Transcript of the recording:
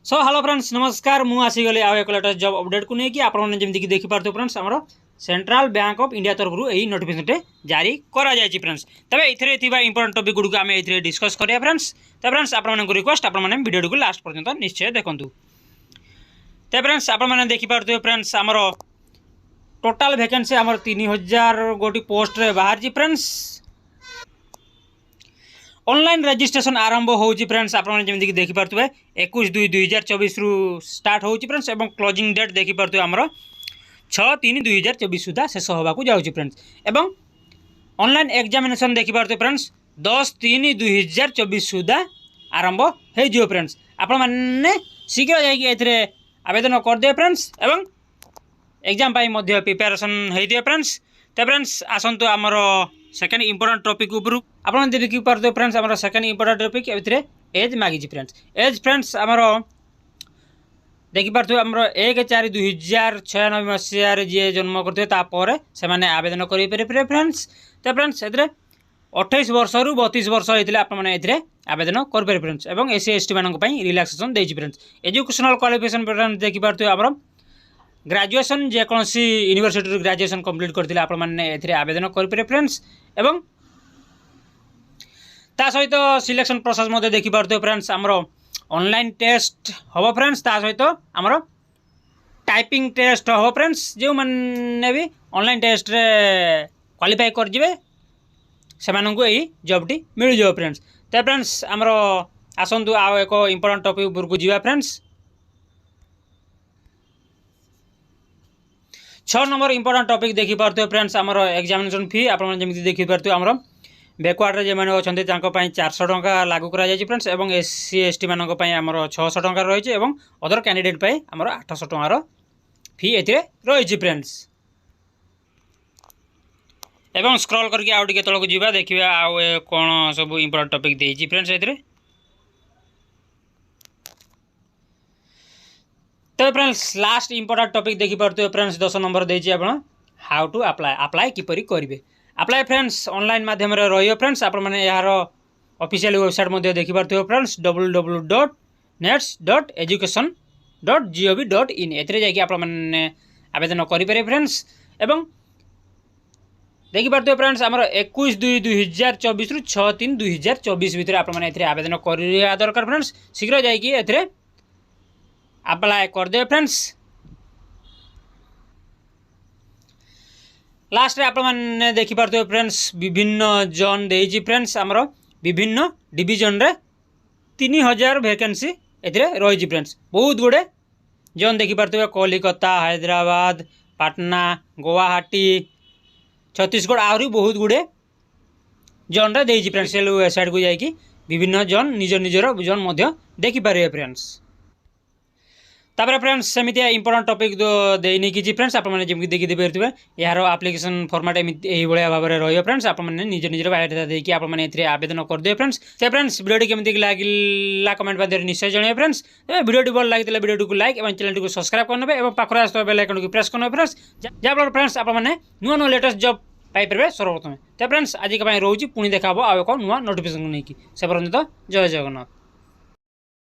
So hello friends नमस्कार मुझे आसीगली आउ एक लेटेस्ट जॉब अपडेट को लेकिन आपड़ी देखिपे फ्रेंड्स आमर सेंट्रल बैंक ऑफ इंडिया तरफ यही नोटिफिकेशन जारी करा जायछि फ्रेंड्स तबे इथरे थिबा इंपोर्टेंट टॉपिक गुडको आमे इथरे डिस्कस करिया फ्रेंड्स तो फ्रेंड्स आपन रिक्वेस्ट आपन वीडियो को लास्ट पर्यंत निश्चय देखंतु तो फ्रेंड्स आपन देखिपे फ्रेंड्स आमर टोटाल वैकेंसी आमर 3000 गोटी पोस्ट रे बाहर जी फ्रेंड्स ऑनलाइन रजिस्ट्रेशन आरंभ होउची फ्रेंड्स आपन जेमि कि देखि परतुबे 21/2/2024 रु स्टार्ट होउची फ्रेंड्स एवं क्लोजिंग डेट देखि परतुबे हमरो 6/3/2024 सुधा शेष होबा को जाउची फ्रेंड्स एवं ऑनलाइन एग्जामिनेशन देखि परतुबे फ्रेंड्स 10/3/2024 सुधा आरंभ हे जियो फ्रेंड्स आपन माने शीघ्र जाई कि एथरे आवेदन कर दे फ्रेंड्स एवं एग्जाम पाई मध्य प्रिपरेशन हे दिए फ्रेंड्स तो फ्रेंड्स आसंतु हमरो सेकेंड इंपोर्टेंट टॉपिक ऊपर आपन देखि पारते फ्रेंड्स हमर सेकेंड इंपोर्टेंट टॉपिक एथिरे एज मागिछि फ्रेंड्स एज फ्रेंड्स हमर देखि पारते हमर 1/4/2096 मसिया रे जे जन्म करते ता परे से माने आवेदन करि पारे फ्रेंड्स तो फ्रेंड्स एथिरे 28 वर्ष रु 32 वर्ष हेतिले आपन माने एथिरे आवेदन कर पारे फ्रेंड्स एवं एससी एसटी मानन पई रिलैक्सेशन देछि फ्रेंड्स एजुकेशनल क्वालिफिकेशन फ्रेंड्स देखि पारते हमर ग्रेजुएशन जेकोसी यूनिवर्सिटी ग्रेजुएशन कंप्लीट करथिले आपन माने एथिरे आवेदन कर पारे फ्रेंड्स एवं ता सहित सिलेक्शन प्रोसेस मध्य देखि पारते फ्रेंड्स हमरो ऑनलाइन टेस्ट हबो फ्रेंड्स ता सहित हमरो टाइपिंग टेस्ट हबो फ्रेंड्स जे माने भी ऑनलाइन टेस्ट रे क्वालिफाई कर जिवे से मानन को एही जॉब टी मिल जो फ्रेंड्स ते फ्रेंड्स हमरो आसंतु आ एक इंपोर्टेंट टॉपिक ऊपर को जिवा फ्रेंड्स 6 नंबर इंपोर्टेंट टॉपिक देखि पारते फ्रेंड्स हमरो एग्जामिनेशन फी आपन जेमि देखि पारते हमरो बैकवर्ड रे जे माने अछन्ते तांको पई 400 टंका लागू करा जाय फ्रेंड्स एवं एससी एसटी मानको पई हमरो 600 टंका रही छै एवं अदर कैंडिडेट पई हमरो 800 टंका रो फी एते रही छै फ्रेंड्स एवं स्क्रॉल करके आउ टिके तळको जिबा देखिबा आउ कोन सब इंपोर्टेंट टॉपिक देई छै फ्रेंड्स एते तो फ्रेंड्स लास्ट इंपोर्टेंट टॉपिक देखि पारते फ्रेंड्स 10 नंबर देई छै आपण हाउ टू अप्लाई किपरि करिवे अप्लाई फ्रेंड्स ऑनलाइन माध्यम रे रहियो फ्रेंड्स आपण माने यार ऑफिशियल वेबसाइट मध्ये देखि पारते फ्रेंड्स www.nets.education.gov.in एतरे जाय कि आपण माने आवेदन करि पारे फ्रेंड्स एवं देखि पारते फ्रेंड्स हमर 21/2/2024 रु 6/3/2024 भीतर आपण माने एतरे आवेदन करिया दरकार फ्रेंड्स शीघ्र जाय कि एतरे अप्लाई कर दे फ्रेंड्स लास्ट रे आपण माने देखि पारते फ्रेंड्स विभिन्न जोन देइछि फ्रेंड्स हमरो विभिन्न डिवीजन रे 3000 वैकेंसी एतरे रहिछि फ्रेंड्स बहुत गुडे जोन देखि पारते कोलकाता हैदराबाद पटना गुवाहाटी छत्तीसगढ़ आउरी बहुत गुडे जोन रे देइछि फ्रेंड्स सेल वेबसाइट को जाय कि विभिन्न जोन निज निजर जोन मध्य देखि पारे फ्रेंड्स तापर फ्रेंड्स सेमितिया इंपोर्टेंट टॉपिक दो देनी कि फ्रेंड्स आप जमी देखी देते यार एप्लिकेशन फॉर्मेट यही भाया भाव में रही फ्रेंड्स आप निज निजर बायोडाटा देखिए आपने आवेदन कर दे फ्रेंड्स तो फ्रेंड्स वीडियो केमती लगे कमेंट माध्यम निश्चय जन फ्रेंड्स वीडियो भल लगी वीडियो को लाइक और चैनल को सब्सक्राइब करने और पाखर आस बेल आइकन को प्रेस करने फ्रेंड्स जहाँफल फ्रेंड्स आपने नुआ नुआ लेटेस्ट जॉब पाइपर सर्वप्रथम तो फ्रेंड्स आज रोचे पुणी देखा आउ एक नुआ नोटिफिकेशन नहीं कि से पर्यंत जय जगन्नाथ।